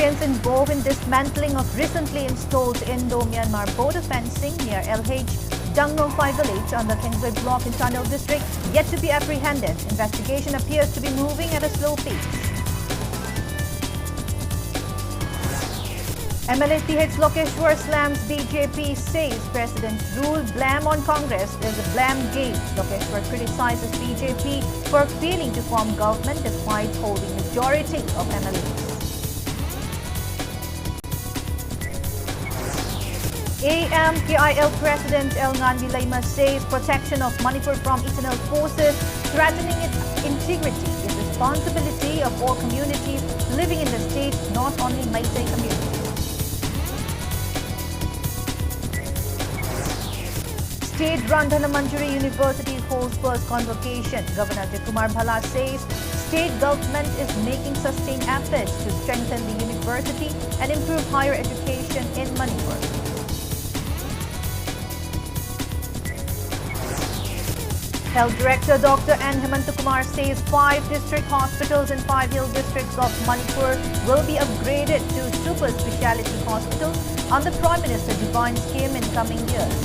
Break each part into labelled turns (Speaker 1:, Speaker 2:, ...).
Speaker 1: Miscreants involved in dismantling of recently installed Indo-Myanmar border fencing near LH Jangnongphai village on the Kingsway block in Chandel district yet to be apprehended. Investigation appears to be moving at a slow pace. MLA PH Lokeshwar slams BJP, says President's rule blame on Congress is a blame game. Lokeshwar criticizes BJP for failing to form government despite holding majority of MLAs. AMKIL President Elngan Vilayma says protection of Manipur from external forces threatening its integrity is the responsibility of all communities living in the state, not only Meitei communities. State-run Dhanamanjari University holds first convocation. Governor Kumar Bhala says state government is making sustained efforts to strengthen the university and improve higher education in Manipur. Health Director Dr. N. Hemantakumar says 5 district hospitals in 5 hill districts of Manipur will be upgraded to super speciality hospitals under Prime Minister Divine scheme in coming years.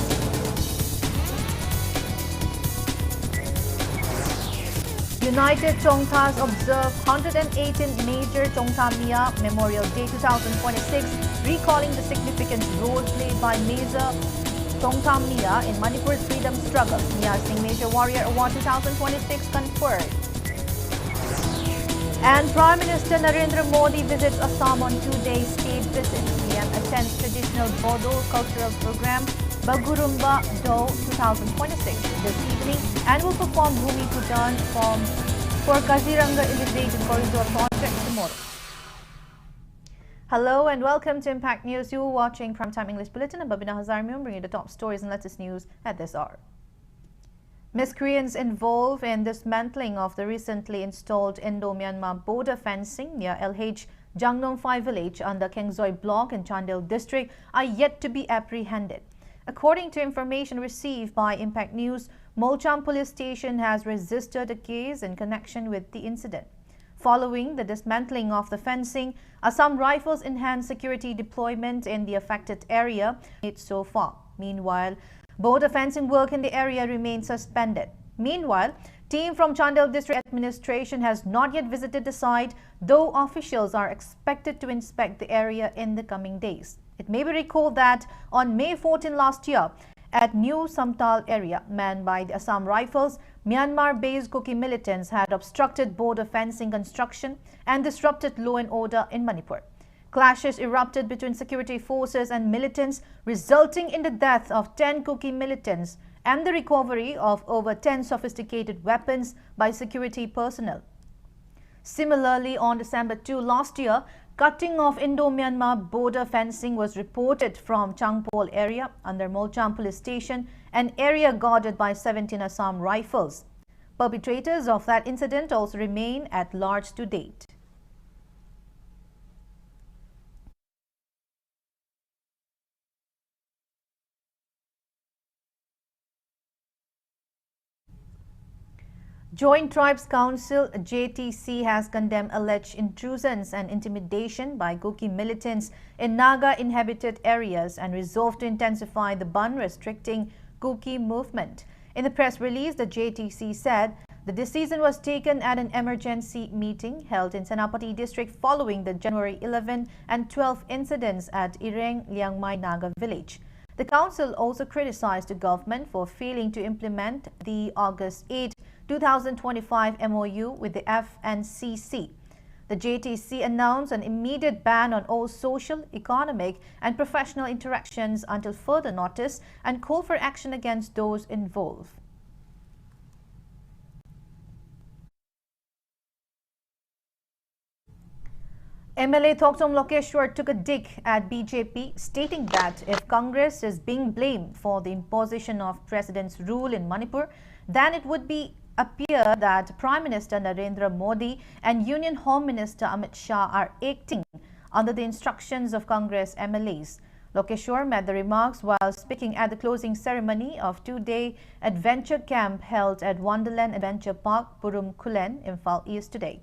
Speaker 1: United Chongthas observe 118th Major Chongtha Mia Memorial Day 2026, recalling the significant role played by Major Chongtha Mia in Manipur's freedom struggle. Mia Singh Major Warrior Award 2026 conferred. And Prime Minister Narendra Modi visits Assam on 2-day state visit. PM attends traditional Bodo cultural program Bagurumba Do 2026 this evening and will perform Bhumi Pujan for Kaziranga Irrigation Corridor project tomorrow. Hello and welcome to Impact News. You're watching Primetime English Bulletin. I'm BABINA HAJARIMAYUM, bringing you the top stories and latest news at this hour. Miscreants involved in dismantling of the recently installed Indo-Myanmar border fencing near LH Jangnongphai village under Kingsway block in Chandel district are yet to be apprehended. According to information received by Impact News, Molcham police station has registered a case in connection with the incident. Following the dismantling of the fencing, Assam Rifles enhanced security deployment in the affected area so far. Meanwhile, border fencing work in the area remains suspended. Meanwhile, team from Chandel District Administration has not yet visited the site, though officials are expected to inspect the area in the coming days. It may be recalled that on May 14 last year, at New Samtal area, manned by the Assam Rifles, Myanmar-based Kuki militants had obstructed border fencing construction and disrupted law and order in Manipur. Clashes erupted between security forces and militants, resulting in the death of 10 Kuki militants and the recovery of over 10 sophisticated weapons by security personnel. Similarly, on December 2 last year, cutting of Indo-Myanmar border fencing was reported from Changpol area under Molcham police station, an area guarded by 17 Assam Rifles. Perpetrators of that incident also remain at large to date. Joint Tribes Council JTC has condemned alleged intrusions and intimidation by Kuki militants in Naga inhabited areas and resolved to intensify the ban restricting Kuki movement. In the press release, the JTC said the decision was taken at an emergency meeting held in Senapati district following the January 11 and 12 incidents at Ireng Liangmai Naga village. The council also criticized the government for failing to implement the August 8, 2025 MOU with the FNCC. The JTC announced an immediate ban on all social, economic and professional interactions until further notice and called for action against those involved. MLA Thoksom Lokeshwar took a dig at BJP, stating that if Congress is being blamed for the imposition of President's rule in Manipur, then it would appear that Prime Minister Narendra Modi and Union Home Minister Amit Shah are acting under the instructions of Congress MLAs. Lokeshwar made the remarks while speaking at the closing ceremony of 2-day adventure camp held at Wonderland Adventure Park, Purum Kulen, Imphal East today.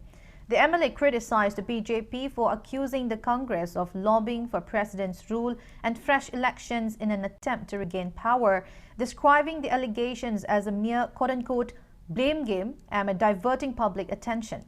Speaker 1: The MLA criticized the BJP for accusing the Congress of lobbying for president's rule and fresh elections in an attempt to regain power, describing the allegations as a mere quote-unquote blame game and diverting public attention.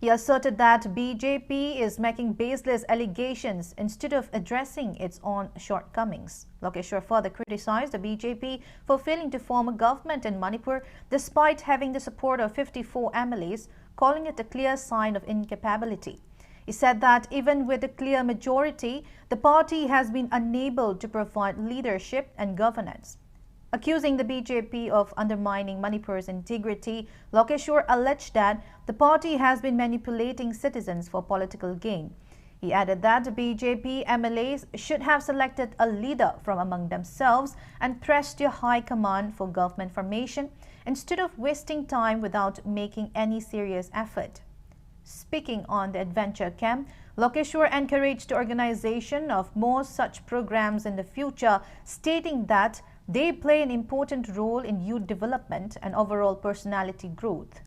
Speaker 1: He asserted that BJP is making baseless allegations instead of addressing its own shortcomings. Lokeshwar further criticized the BJP for failing to form a government in Manipur despite having the support of 54 MLAs, calling it a clear sign of incapability. He said that even with a clear majority, the party has been unable to provide leadership and governance. Accusing the BJP of undermining Manipur's integrity, Lokeshwar alleged that the party has been manipulating citizens for political gain. He added that the BJP MLAs should have selected a leader from among themselves and pressed their high command for government formation instead of wasting time without making any serious effort. Speaking on the adventure camp, Lokeshwar encouraged the organization of more such programs in the future, stating that they play an important role in youth development and overall personality growth.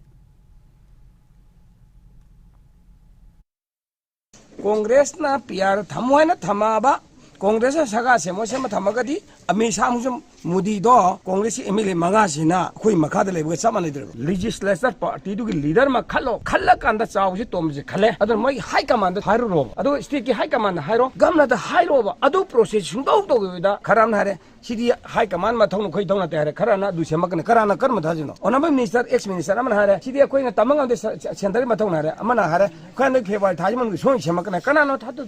Speaker 2: Congress na PR thamoy na thamaba Congress saga semo sema thamagadi ami samsum mudi do Congress MLA manga sina khoi makha de lebe samane dir legislature party du leader ma khalo khalla kanda chaw ji tom ji khale adu mai high command hairu ro adu state ki high command hairo gamna da hairo ba adu process sungau to da kharam na hare sidi high command ma thong khoi thong na tare kharana du sema kana karana karma thajino onama minister ex minister amana hare sidi khoi na tamang de center ma thong na hare amana hare khana phebal thajman so sema kana no thatu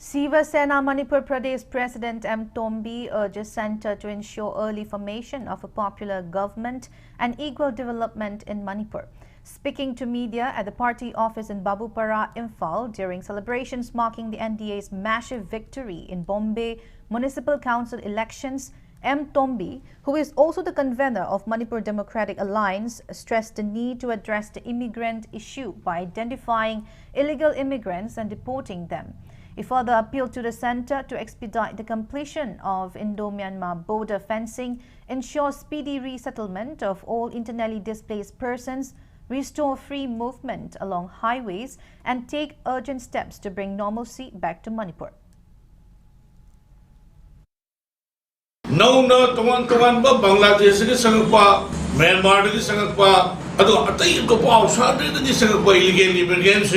Speaker 1: Siva Sena Manipur Pradesh President M. Tombi urges Centre to ensure early formation of a popular government and equal development in Manipur. Speaking to media at the party office in Babupara, Imphal, during celebrations marking the NDA's massive victory in Bombay Municipal Council elections, M. Tombi, who is also the convener of Manipur Democratic Alliance, stressed the need to address the immigrant issue by identifying illegal immigrants and deporting them. He further appealed to the centre to expedite the completion of Indo-Myanmar border fencing, ensure speedy resettlement of all internally displaced persons, restore free movement along highways, and take urgent steps to bring normalcy back to Manipur.
Speaker 3: No, Bangladesh is Myanmar is illegal immigrants.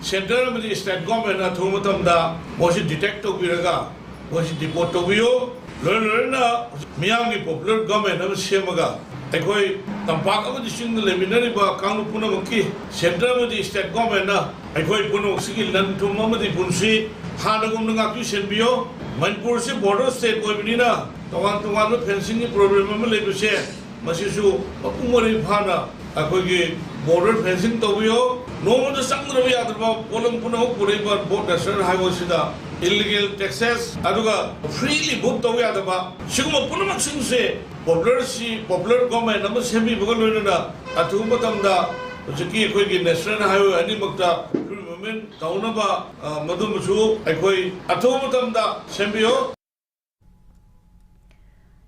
Speaker 3: Central of the state government at Humatamda was it detect to Viraga, was it deport to Vio, Lurna, Miami popular government of Shemaga. Ekoi, Tampaka of the single Leminariba, Kanupunamaki, Central of the state government, Ekoi Puno Ski, Lan to Mamadi Punsi, Hanagumaki Senbio, Manipur border state Boimina, the one to one fencing problem, to share, Masisu, Akumari Pana, Akogi, border fencing to Vio. No one is sang the way out of Polam Puno, Puriba, boat the Sir Hivosida, illegal taxes, Aduga, freely booked the way out of Shuma Punamak say, popular government, number semi Bugoluna, Atumatamda, Chiki, Quiki, National Highway, Animakta, women, Kaunaba, Madumusu, Ekoi, Atumatamda, Sembio.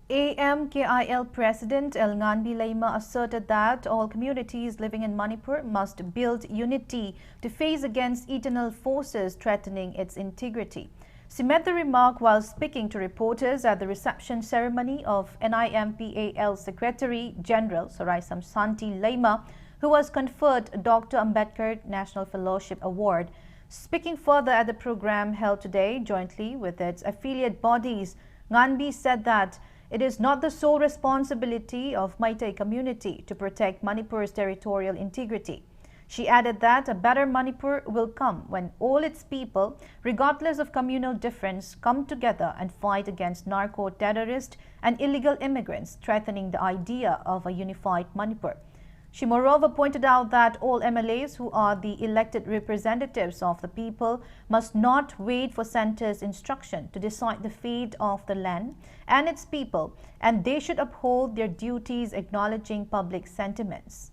Speaker 1: AMKIL President El Nganbi Laima asserted that all communities living in Manipur must build unity to face against eternal forces threatening its integrity. She made the remark while speaking to reporters at the reception ceremony of NIMPAL Secretary General Soraisam Santi Laima, who was conferred Dr. Ambedkar National Fellowship Award. Speaking further at the program held today jointly with its affiliate bodies, Nganbi said that it is not the sole responsibility of Meitei community to protect Manipur's territorial integrity. She added that a better Manipur will come when all its people, regardless of communal difference, come together and fight against narco-terrorists and illegal immigrants threatening the idea of a unified Manipur. She moreover pointed out that all MLAs who are the elected representatives of the people must not wait for centre's instruction to decide the fate of the land and its people, and they should uphold their duties acknowledging public sentiments.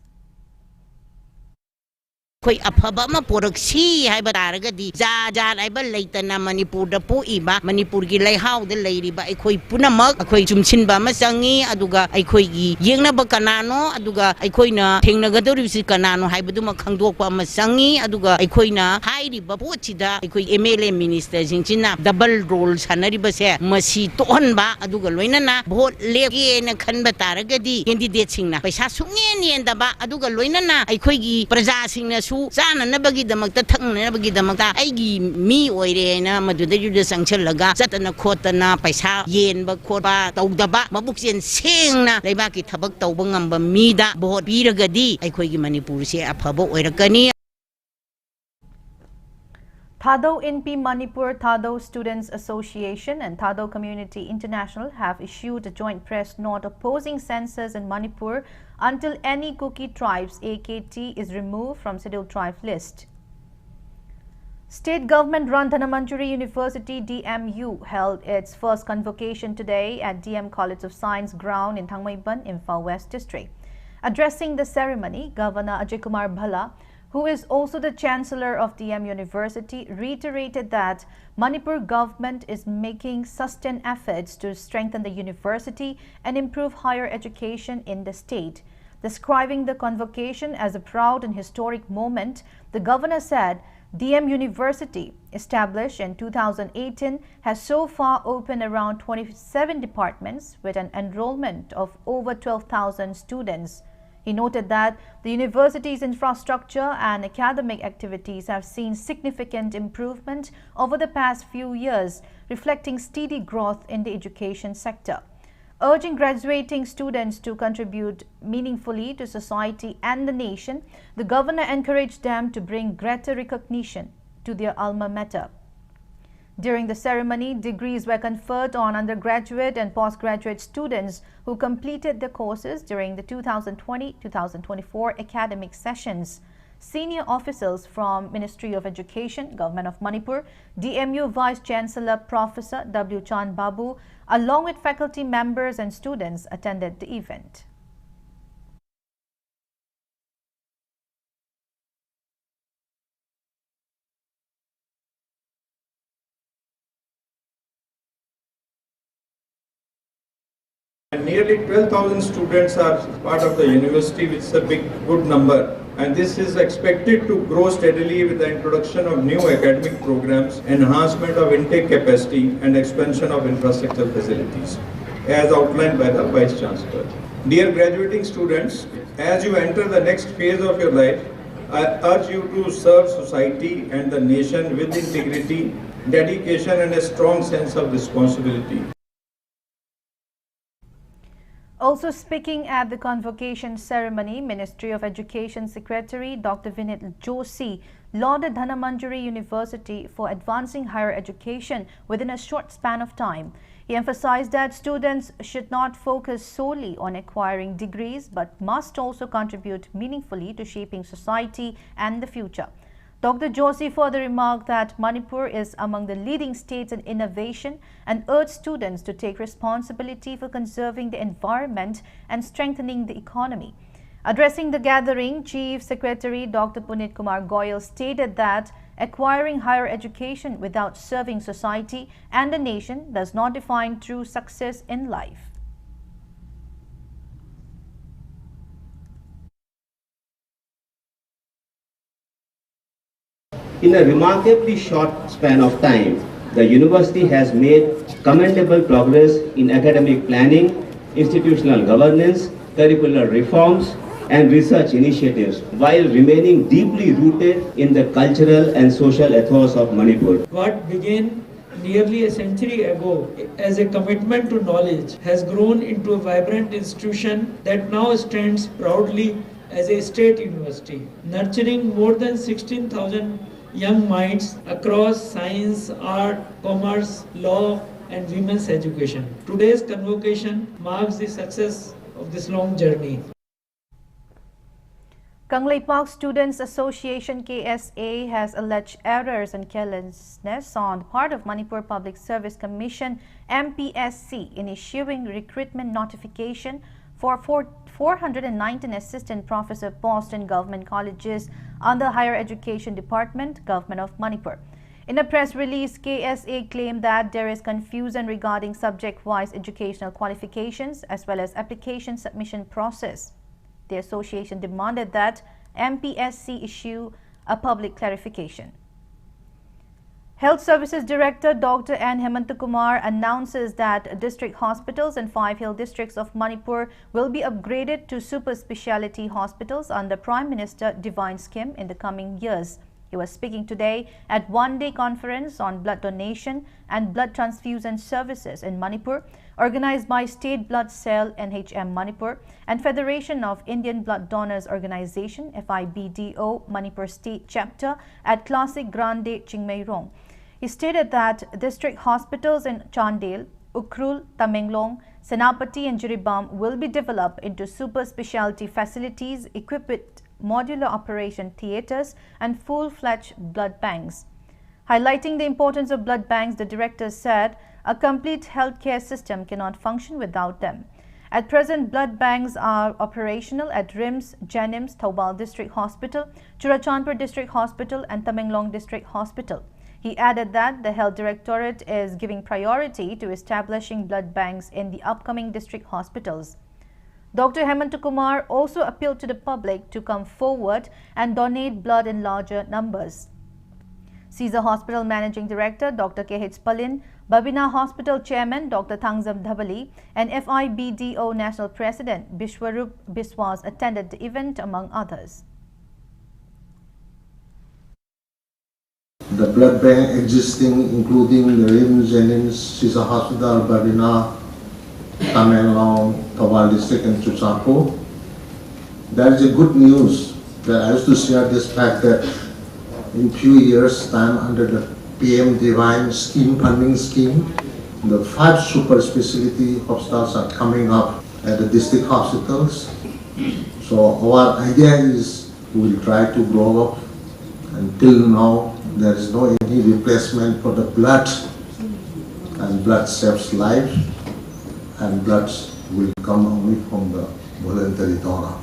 Speaker 4: Koi apaba ma poraksi hai bataragadi ja ai ba leitana Manipur da po iba Manipur gi leihau de leiriba ai khoi punamak akhoi chumchin ba ma sangi aduga ai khoi gi yengna ba kanano aduga ai khoi na thengnagadori si kanano hai badu ma khangdokpa ma sangi aduga ai khoi na hairi ba pochida ai khoi MLA minister jingchina double role sanari ba se masi ton ba aduga loinana vote lege na khan bataragadi candidate singna paisa sungen yen da ba aduga loinana ai khoi gi praja singna Sana nabagi damakta thang nabagi damakta aigi mi oire na maduda juda sangchalaga satana khotana paisa yen ba khotba tawdaba mabuksen sengna leibaki thabak tawba ngamba mida bohot biragadi aikhoigi Manipur se afaba oirakani.
Speaker 1: Thado NP Manipur Thado Students Association and Thado Community International have issued a joint press note opposing census in Manipur until any Kuki tribes AKT is removed from scheduled tribe list. State government-run Dhanamantri University DMU held its first convocation today at DM College of Science ground in Thangmaiban, Imphal West District. Addressing the ceremony, Governor Ajay Kumar Bhalla, who is also the Chancellor of DM University, reiterated that Manipur government is making sustained efforts to strengthen the university and improve higher education in the state. Describing the convocation as a proud and historic moment, the governor said DM University, established in 2018, has so far opened around 27 departments with an enrollment of over 12,000 students. He noted that the university's infrastructure and academic activities have seen significant improvement over the past few years, reflecting steady growth in the education sector. Urging graduating students to contribute meaningfully to society and the nation, the governor encouraged them to bring greater recognition to their alma mater. During the ceremony, degrees were conferred on undergraduate and postgraduate students who completed their courses during the 2020-2024 academic sessions. Senior officials from Ministry of Education, Government of Manipur, DMU Vice Chancellor Professor W. Chan Babu, along with faculty members and students, attended the event.
Speaker 5: Nearly 12,000 students are part of the university, which is a good number. And this is expected to grow steadily with the introduction of new academic programs, enhancement of intake capacity, and expansion of infrastructure facilities, as outlined by the Vice Chancellor. Dear graduating students, as you enter the next phase of your life, I urge you to serve society and the nation with integrity, dedication, and a strong sense of responsibility.
Speaker 1: Also speaking at the convocation ceremony, Ministry of Education Secretary Dr. Vinit Joshi lauded Dhanamantri University for advancing higher education within a short span of time. He emphasized that students should not focus solely on acquiring degrees but must also contribute meaningfully to shaping society and the future. Dr. Joshi further remarked that Manipur is among the leading states in innovation and urged students to take responsibility for conserving the environment and strengthening the economy. Addressing the gathering, Chief Secretary Dr. Punit Kumar Goyal stated that acquiring higher education without serving society and the nation does not define true success in life.
Speaker 6: In a remarkably short span of time, the university has made commendable progress in academic planning, institutional governance, curricular reforms, and research initiatives, while remaining deeply rooted in the cultural and social ethos of Manipur.
Speaker 7: What began nearly a century ago as a commitment to knowledge has grown into a vibrant institution that now stands proudly as a state university, nurturing more than 16,000 young minds across science, art, commerce, law, and women's education. Today's convocation marks the success of this long journey.
Speaker 1: Kangleipak Students Association KSA has alleged errors and carelessness on the part of Manipur Public Service Commission MPSC in issuing recruitment notification for 419 assistant professor posts in government colleges under Higher Education Department, Government of Manipur. In a press release, KSA claimed that there is confusion regarding subject-wise educational qualifications as well as application submission process. The association demanded that MPSC issue a public clarification. Health Services Director Dr. N. Hemantakumar announces that district hospitals in 5 hill districts of Manipur will be upgraded to super speciality hospitals under Prime Minister Divine Scheme in the coming years. He was speaking today at one-day conference on blood donation and blood transfusion services in Manipur, organized by State Blood Cell NHM Manipur and Federation of Indian Blood Donors Organization FIBDO Manipur State Chapter at Classic Grande Chingmeirong. He stated that district hospitals in Chandel, Ukhrul, Tamenglong, Senapati and Jiribam will be developed into super specialty facilities equipped with modular operation theatres and full-fledged blood banks. Highlighting the importance of blood banks, the director said a complete healthcare system cannot function without them. At present, blood banks are operational at RIMS, Jenims, Thoubal District Hospital, Churachandpur District Hospital and Tamenglong District Hospital. He added that the Health Directorate is giving priority to establishing blood banks in the upcoming district hospitals. Dr. Hemantakumar also appealed to the public to come forward and donate blood in larger numbers. Caesar Hospital Managing Director Dr. K.H. Palin, BABINA Hospital Chairman Dr. Thangzam Dhabali and FIBDO National President Bishwarup Biswas attended the event among others.
Speaker 8: The blood bank existing including the RIMS, Jenims, Caesar Hospital, BABINA, Tamenglong, Thoubal District and Churachandpur. There is a good news that I used to share this fact that in few years time under the PM Divine scheme, funding scheme, the 5 super specialty hospitals are coming up at the district hospitals. So our idea is we will try to grow up. Until now there is no any replacement for the blood, and blood saves life. And blood will come only from the voluntary donor.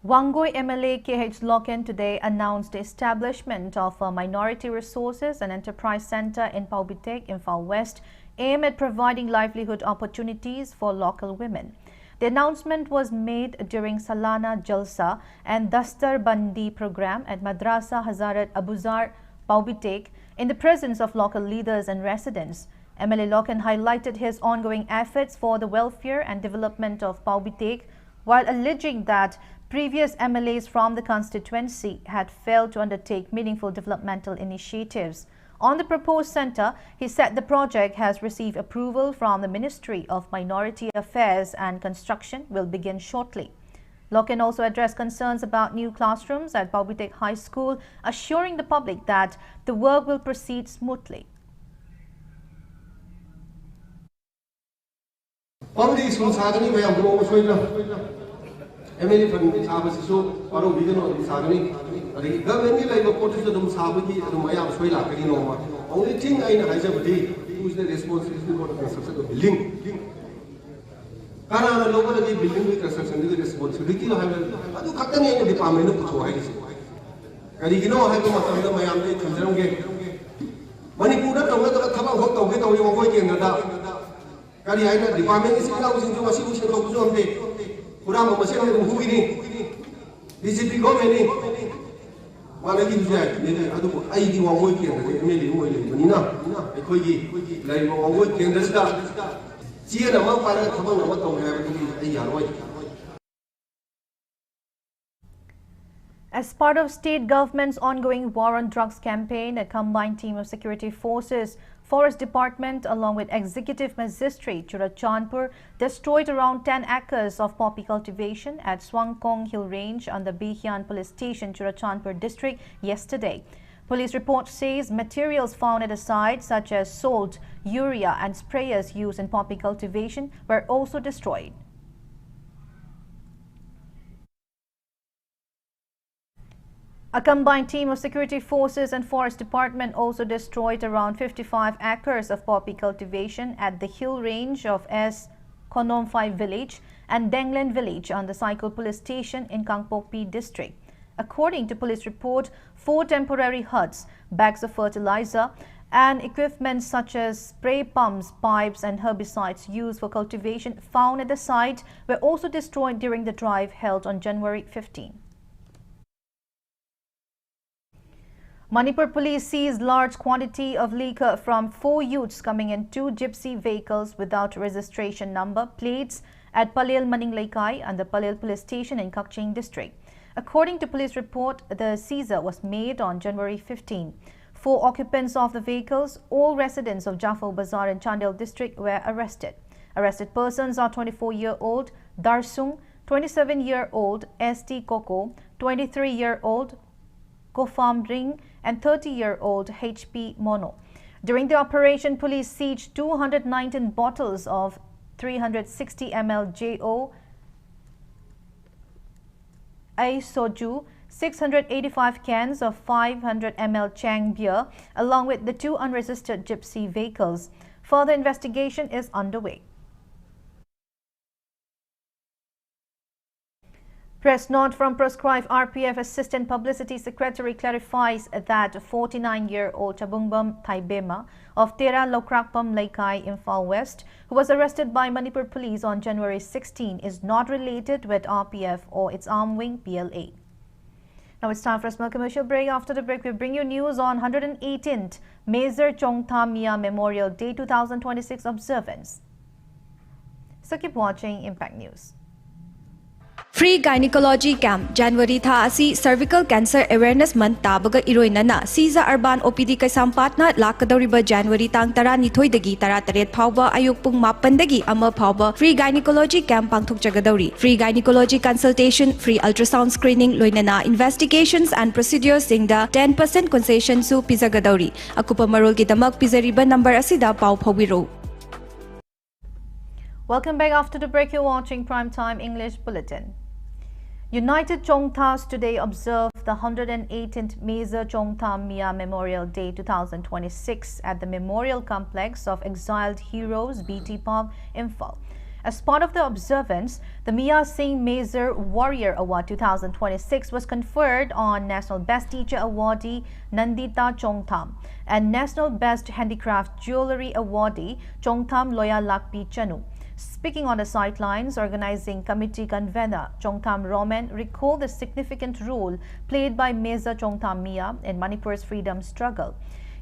Speaker 1: Wangoi MLA KH Loken today announced the establishment of a Minority Resources and Enterprise Center in Paubitek, Imphal West, aimed at providing livelihood opportunities for local women. The announcement was made during Salana Jalsa and Dastar Bandi program at Madrasa Hazarat Abuzar, Paubitek, in the presence of local leaders and residents. MLA Loken highlighted his ongoing efforts for the welfare and development of Paubitek, while alleging that previous MLAs from the constituency had failed to undertake meaningful developmental initiatives. On the proposed centre, he said the project has received approval from the Ministry of Minority Affairs and construction will begin shortly. Loken also addressed concerns about new classrooms at Paubitek High School, assuring the public that the work will proceed smoothly.
Speaker 9: Only thing I know is who is the responsibility for the construction of the building. Karana local building with construction the responsibility of the Katani department of Kuras. Karigino have the Mayam Kanjang. Manipur, Tama, Canada. Kariana department is now into a solution of Zombe. Kurama was who we need. This is becoming. One of these I do one weekend, maybe Manina, a quiggy, like one weekend, the start. See the one para come on what don't have a yard.
Speaker 1: As part of state government's ongoing war on drugs campaign, a combined team of security forces, Forest Department along with Executive Magistrate Churachandpur destroyed around 10 acres of poppy cultivation at Swangkong Hill Range on the Bihian Police Station, Churachandpur district yesterday. Police report says materials found at the site such as salt, urea and sprayers used in poppy cultivation were also destroyed. A combined team of security forces and forest department also destroyed around 55 acres of poppy cultivation at the hill range of S. Konomphai village and Denglen village on the Cycle police station in Kangpokpi district. According to police report, 4 temporary huts, bags of fertilizer and equipment such as spray pumps, pipes and herbicides used for cultivation found at the site were also destroyed during the drive held on January 15. Manipur police seized large quantity of liquor from 4 youths coming in 2 gypsy vehicles without registration number plates at Palel Maninglaikai and the Palel police station in Kakching district. According to police report, the seizure was made on January 15. 4 occupants of the vehicles, all residents of Jafo Bazar in Chandel district, were arrested. Arrested persons are 24-year-old Darsung, 27-year-old ST Koko, 23-year-old Kofam Ring and 30-year-old HP Mono. During the operation, police seized 219 bottles of 360 ml JO A Soju, 685 cans of 500 ml Chang beer, along with the 2 unregistered gypsy vehicles. Further investigation is underway. Press note from proscribed RPF Assistant Publicity Secretary clarifies that 49-year-old Chabungbam Taibema of Tera Lokrakpam Laikai, Imphal West, who was arrested by Manipur police on January 16, is not related with RPF or its arm wing PLA. Now it's time for a small commercial break. After the break, we bring you news on 118th Major Chongtha Mia Memorial Day 2026 observance. So keep watching Impact News.
Speaker 10: Free Gynecology Camp January tha asi Cervical Cancer Awareness Month tabaga iroinana Siza Urban OPD Kaisampatna lakadoriba January tang 12 dagi 13 phawba ayuk pung 8 dagi ama phawba Free Gynecology Camp pangthokjagadori. Free Gynecology Consultation, free ultrasound screening loinana investigations and procedures singda 10% concession su pizagadori. Akupa marol gidamak pizariba number asida paw phawbiro.
Speaker 1: Welcome back. After the break, you're watching Primetime English Bulletin. United Chongthas today observe the 118th Major Chongtha Mia Memorial Day 2026 at the Memorial Complex of Exiled Heroes, BT Park, Imphal. As part of the observance, the Mia Singh Major Warrior Award 2026 was conferred on National Best Teacher awardee Nandita Chongtham and National Best Handicraft Jewellery awardee Chongtham Loya Lakpi Chanu. Speaking on the sidelines, organizing committee convener Chongtham Roman recalled the significant role played by Major Chongtha Mia in Manipur's freedom struggle.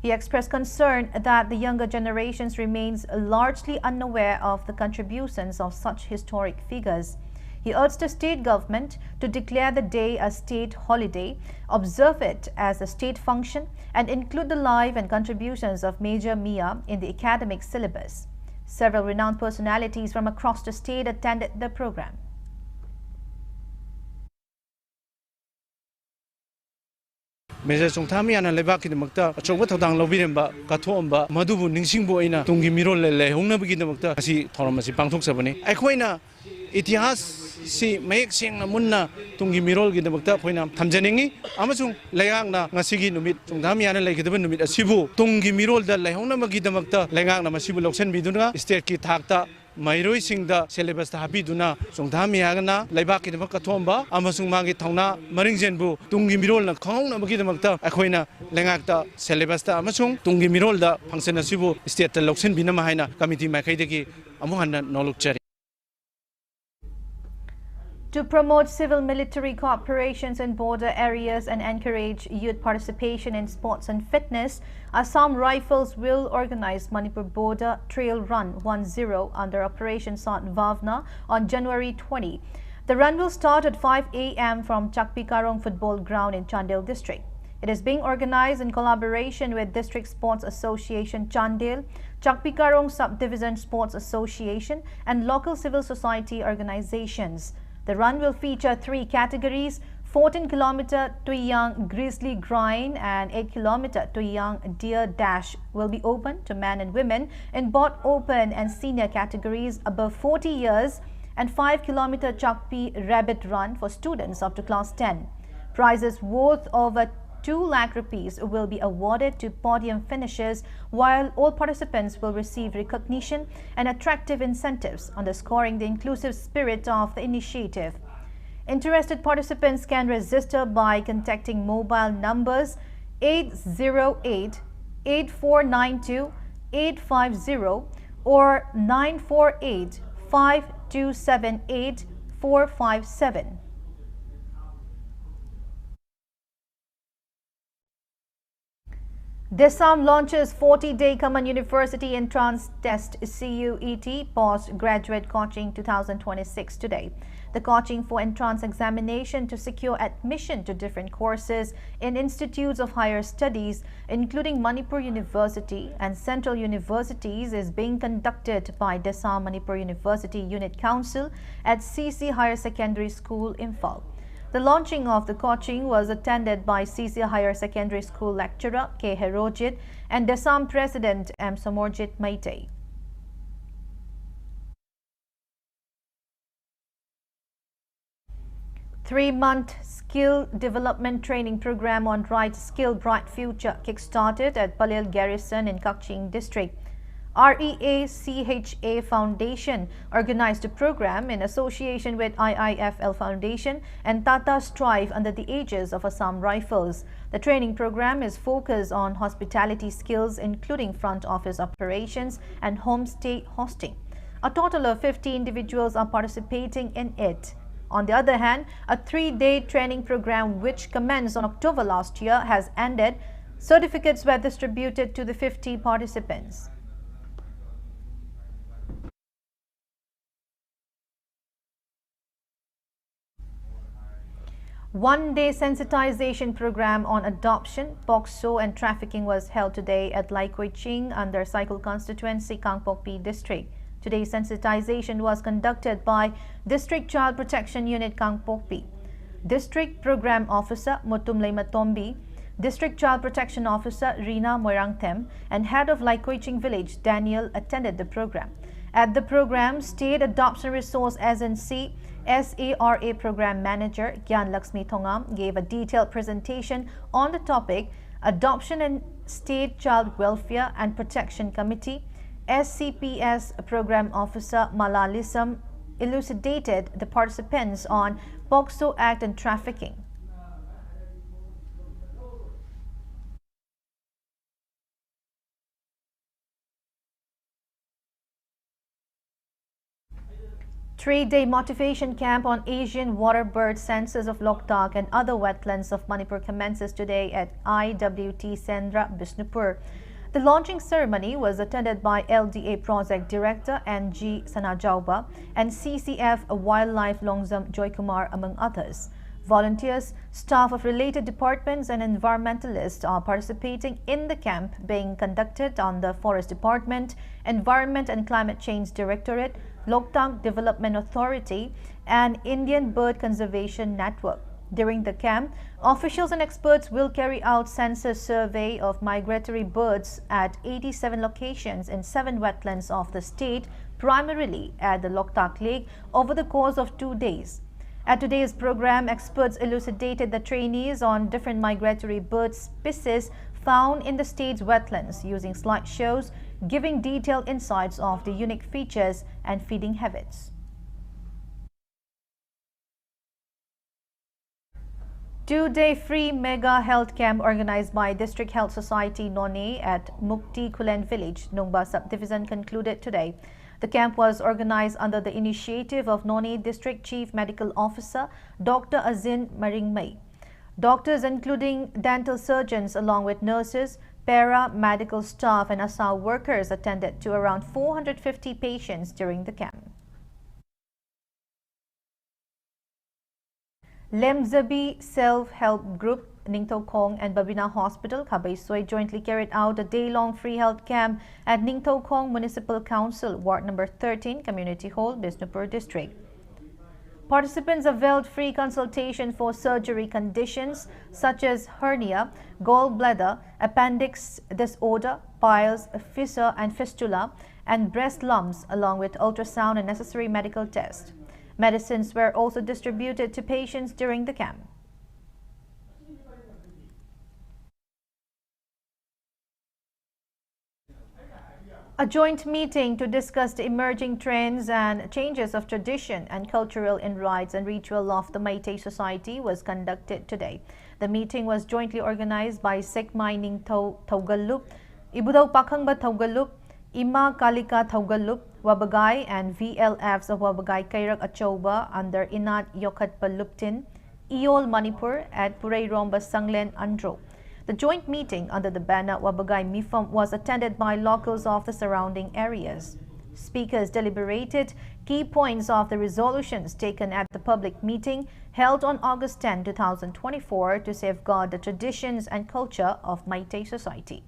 Speaker 1: He expressed concern that the younger generations remains largely unaware of the contributions of such historic figures. He urged the state government to declare the day a state holiday, observe it as a state function, and include the life and contributions of Major Mia in the academic syllabus. Several renowned personalities from across the state attended the program.
Speaker 11: Major Chongtha Mia na lebaki damakta achobwa thodang lobiremba kathomba madubu ningsingbo ina tungi mirol le hongnabagi damakta asi thoramasi pangthokjabani aikhoina itihas si mayek sengna munna tungi mirol gi damakta khoina thamjaningi amasung layangna ngasigi numit Chongtha Mia na leigidaba numit asibu tungi mirol da leihongnabagi damakta lengangna masibu loksen biduna state ki thakta Mairoi Singda syllabus ta habiduna Chongtha Mia na leibaki damak kathomba amasung magi thongna maringjenbu tungi mirol na khongna magi damakta akhoina lengakta syllabus ta amasung tungi mirol da function asibu state ta loksen binama haina committee maikai amuhanna nolukchari.
Speaker 1: To promote civil-military cooperations in border areas and encourage youth participation in sports and fitness, Assam Rifles will organize Manipur Border Trail Run 10 under Operation Sadvavna on January 20. The run will start at 5 a.m. from Chakpikarong Football Ground in Chandel District. It is being organized in collaboration with District Sports Association Chandel, Chakpikarong Subdivision Sports Association, and local civil society organizations. The run will feature 3 categories: 14 km to young grizzly grind and 8 km to young deer dash will be open to men and women in both open and senior categories above 40 years, and 5 km Chakpi rabbit run for students up to class 10. Prizes worth over 2 lakh rupees will be awarded to podium finishers, while all participants will receive recognition and attractive incentives, underscoring the inclusive spirit of the initiative. Interested participants can register by contacting mobile numbers 808-8492-850 or 948-5278-457. Assam launches 40-day Common University Entrance Test CUET Postgraduate Coaching 2026 today. The coaching for entrance examination to secure admission to different courses in institutes of higher studies, including Manipur University and central universities, is being conducted by Assam Manipur University Unit Council at CC Higher Secondary School, Imphal. The launching of the coaching was attended by CC Higher Secondary School lecturer K. Herojit and Assam President M. Samorjit Maitei. Three-month skill development training program on Right Skill Bright Future kick-started at Palil Garrison in Kakching district. REA-CHA Foundation organized the program in association with IIFL Foundation and Tata Strive under the aegis of Assam Rifles. The training program is focused on hospitality skills, including front office operations and homestay hosting. A total of 50 individuals are participating in it. On the other hand, a 3-day training program which commenced on October last year has ended. Certificates were distributed to the 50 participants. One-day sensitization program on adoption, POCSO and trafficking was held today at Laikoiching under Cycle Constituency, Kangpokpi District. Today's sensitization was conducted by District Child Protection Unit Kangpokpi, District Program Officer Mutumlei Matombi, District Child Protection Officer Rina Moirangthem, and Head of Laikoiching Village Daniel attended the program. At the program, State Adoption Resource Agency SARA Program Manager Gyan Lakshmi Thongam gave a detailed presentation on the topic. Adoption and State Child Welfare and Protection Committee SCPS Program Officer Malalisam elucidated the participants on POCSO Act and trafficking. Three-day motivation camp on Asian water bird census of Loktak and other wetlands of Manipur commences today at IWT Sendra, Bishnupur. The launching ceremony was attended by LDA Project Director N.G. Sanajauba and CCF Wildlife Longzam Joykumar, among others. Volunteers, staff of related departments and environmentalists are participating in the camp being conducted on the Forest Department, Environment and Climate Change Directorate, Loktak Development Authority, and Indian Bird Conservation Network. During the camp, officials and experts will carry out census survey of migratory birds at 87 locations in 7 wetlands of the state, primarily at the Loktak Lake, over the course of 2 days. At today's program, experts elucidated the trainees on different migratory bird species found in the state's wetlands using slideshows, giving detailed insights of the unique features and feeding habits. Two-day free mega health camp organized by District Health Society Noni at Mukti Kulen Village, Nungba Subdivision concluded today. The camp was organized under the initiative of Noni District Chief Medical Officer Dr. Azin Maringmai. Doctors including dental surgeons along with nurses, para-medical staff and ASA workers attended to around 450 patients during the camp. Lemzabi Self-Help Group, Ningtho Kong and Babina Hospital, Kabaisoi jointly carried out a day-long free health camp at Ningtho Kong Municipal Council, Ward Number 13, Community Hall, Bishnupur District. Participants availed free consultation for surgery conditions such as hernia, gallbladder, appendix disorder, piles, fissure and fistula, and breast lumps, along with ultrasound and necessary medical tests. Medicines were also distributed to patients during the camp. A joint meeting to discuss the emerging trends and changes of tradition and cultural in rites and ritual of the Meitei society was conducted today. The meeting was jointly organized by Sek Mining Thaugalup, Ibudau Pakhangba Thaugalup, Ima Kalika Thaugalup, Wabagai and VLFs of Wabagai Kairak Achoba under Inat Yokhatpa Luptin, Eol Manipur at Purei Romba Sanglen Andro. The joint meeting under the banner Wabagai Mifam was attended by locals of the surrounding areas. Speakers deliberated key points of the resolutions taken at the public meeting held on August 10, 2024 to safeguard the traditions and culture of Meitei society.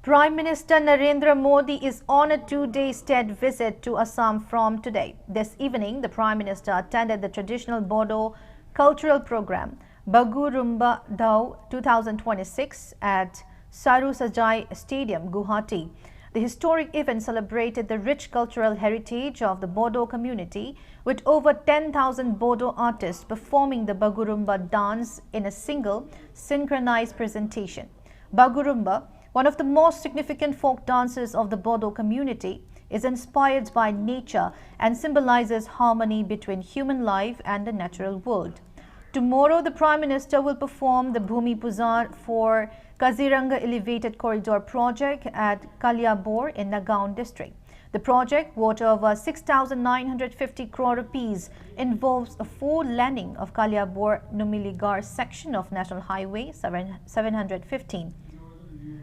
Speaker 1: Prime Minister Narendra Modi is on a two-day state visit to Assam from today. This evening, the Prime Minister attended the traditional Bodo cultural program Bagurumba Dau 2026 at Saru Sajai Stadium, Guwahati. The historic event celebrated the rich cultural heritage of the Bodo community with over 10,000 Bodo artists performing the Bagurumba dance in a single synchronized presentation. Bagurumba, one of the most significant folk dances of the Bodo community, is inspired by nature and symbolizes harmony between human life and the natural world. Tomorrow, the Prime Minister will perform the Bhumi Pujan for Kaziranga Elevated Corridor project at Kaliabor in Nagaon district. The project, worth over 6,950 crore rupees, involves a four-laning of Kaliabor-Numiligarh section of National Highway 715.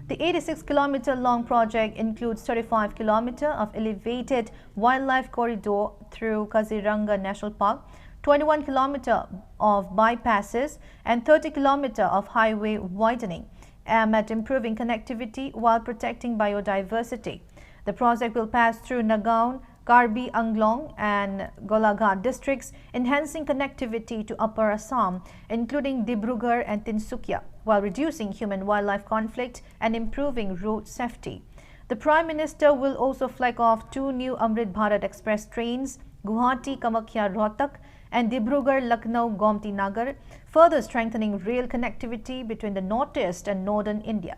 Speaker 1: The 86-kilometer-long project includes 35 kilometers of elevated wildlife corridor through Kaziranga National Park, 21 kilometers of bypasses, and 30 kilometers of highway widening, aimed at improving connectivity while protecting biodiversity. The project will pass through Nagaon, Karbi Anglong and Golaghat districts, enhancing connectivity to Upper Assam, including Dibrugarh and Tinsukia, while reducing human-wildlife conflict and improving road safety. The Prime Minister will also flag off two new Amrit Bharat Express trains, Guwahati-Kamakhya Rohtak and Dibrugarh-Lucknow Gomti Nagar, further strengthening rail connectivity between the northeast and northern India.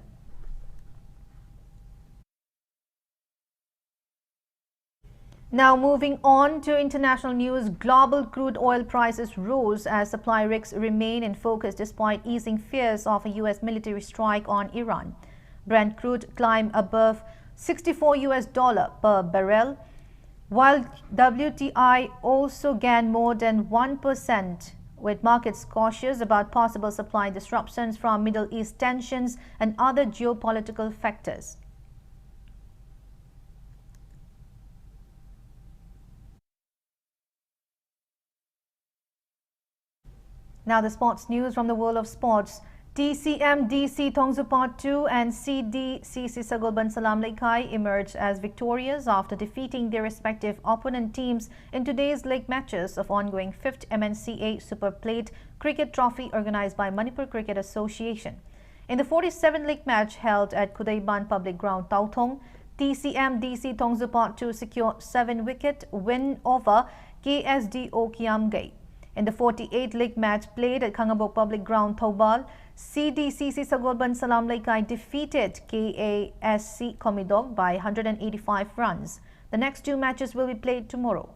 Speaker 1: Now moving on to international news, global crude oil prices rose as supply risks remain in focus despite easing fears of a US military strike on Iran. Brent crude climbed above $64 per barrel, while WTI also gained more than 1%, with markets cautious about possible supply disruptions from Middle East tensions and other geopolitical factors. Now the sports news from the world of sports. TCM DC Tongsu Part 2 and CDCC Sagolban Salam Laikai emerged as victorious after defeating their respective opponent teams in today's league matches of ongoing 5th MNCA Super Plate Cricket Trophy organized by Manipur Cricket Association. In the 47th league match held at Kudaiban Public Ground, Tauthong, TCM DC Tongsu Part 2 secured 7-wicket win over KSDO Kiamgai. In the 48th league match played at Khangabok Public Ground, Thoubal, CDCC Sagolban Salam Laikai defeated KASC Komidog by 185 runs. The next two matches will be played tomorrow.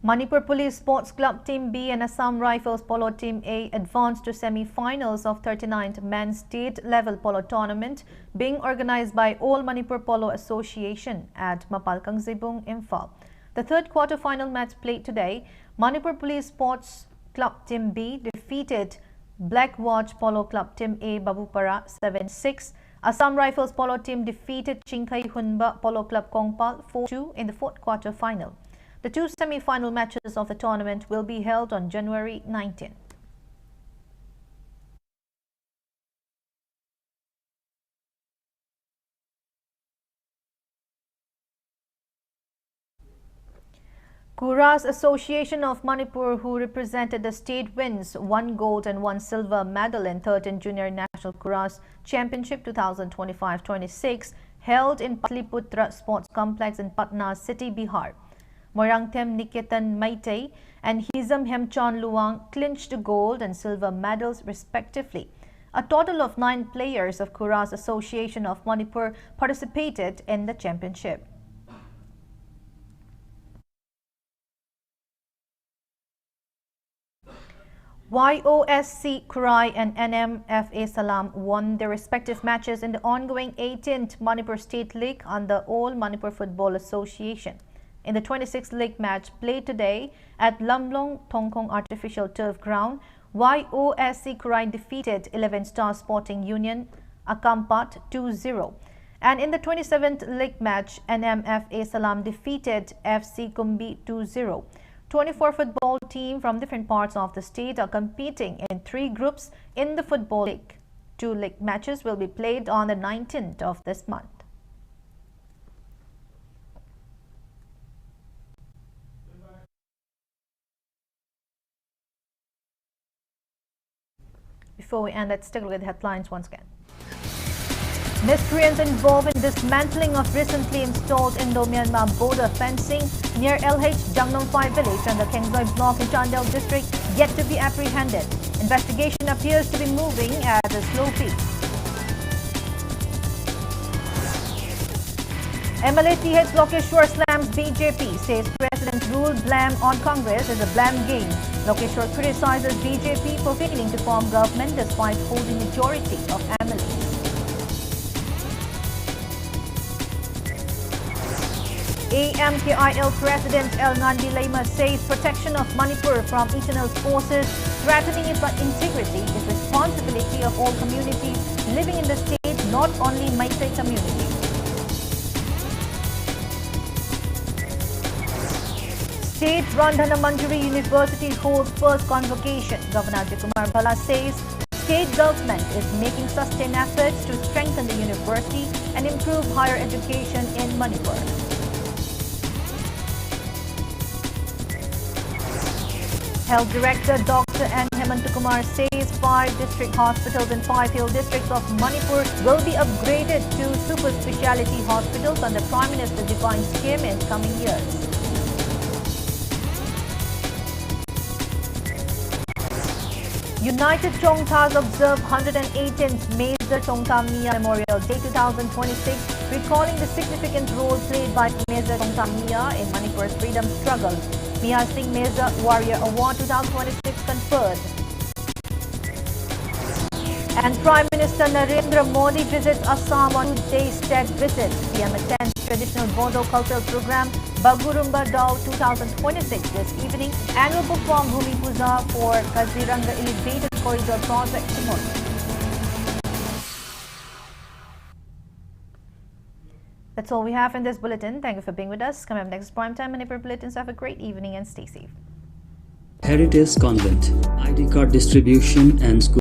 Speaker 1: Manipur Police Sports Club Team B and Assam Rifles Polo Team A advanced to semi-finals of 39th Men's State-Level Polo Tournament being organized by All Manipur Polo Association at Mapalkang Zibung, Imphal. The third quarter-final match played today, Manipur Police Sports Club Team B defeated Black Watch Polo Club Team A Babupara 7-6. Assam Rifles Polo Team defeated Chinkai Hunba Polo Club Kongpal 4-2 in the fourth quarter-final. The two semi-final matches of the tournament will be held on January 19. Kuras Association of Manipur, who represented the state, wins 1 gold and 1 silver medal in 13th Junior National Kuras Championship 2025-26 held in Patliputra Sports Complex in Patna City, Bihar. Moirangthem Niketan Maitei and Hizam Hemchon Luang clinched the gold and silver medals respectively. A total of 9 players of Kuras Association of Manipur participated in the championship. YOSC Kurai and NMFA Salam won their respective matches in the ongoing 18th Manipur State League under All Manipur Football Association. In the 26th league match played today at Lamlong Tongkong Artificial Turf Ground, YOSC Kurai defeated 11 Star Sporting Union Akampat 2-0. And in the 27th league match, NMFA Salam defeated FC Kumbi 2-0. 24 football teams from different parts of the state are competing in 3 groups in the football league. 2 league matches will be played on the 19th of this month. Before we end, let's take a look at the headlines once again. Miscreants involved in dismantling of recently installed Indo-Myanmar border fencing near LH Jangnam 5 village and the Kengzoi block in Chandel district yet to be apprehended. Investigation appears to be moving at a slow pace. MLA-TH Lokeshwar slams BJP, says President's rule blame on Congress is a blame game. Lokeshwar criticizes BJP for failing to form government despite holding majority of MLAs. AMKIL President El Nandi Lema says protection of Manipur from external forces threatening its integrity is responsibility of all communities living in the state, not only Meitei community. State-run Dhanamanjari University holds first convocation. Governor Kumar Bala says state government is making sustained efforts to strengthen the university and improve higher education in Manipur. Health Director Dr. N. Hemantakumar says 5 district hospitals in 5 hill districts of Manipur will be upgraded to super speciality hospitals under Prime Minister's defined scheme in coming years. United Chongthas observe 118th Major Chongtha Mia Memorial Day 2026, recalling the significant role played by Major Chongtha Mia in Manipur's freedom struggle. Mia Singh Major Warrior Award 2026 conferred. And Prime Minister Narendra Modi visits Assam on 2-day state visit. PM attends traditional Bodo cultural program Bagurumba Dao 2026 this evening. Annual perform Bhumi Puja for Kaziranga Elevated Corridor project tomorrow. That's all we have in this bulletin. Thank you for being with us. Coming up next, Primetime Manipur Bulletins. Have a great evening and stay safe.
Speaker 12: Heritage Convent, ID card distribution and school.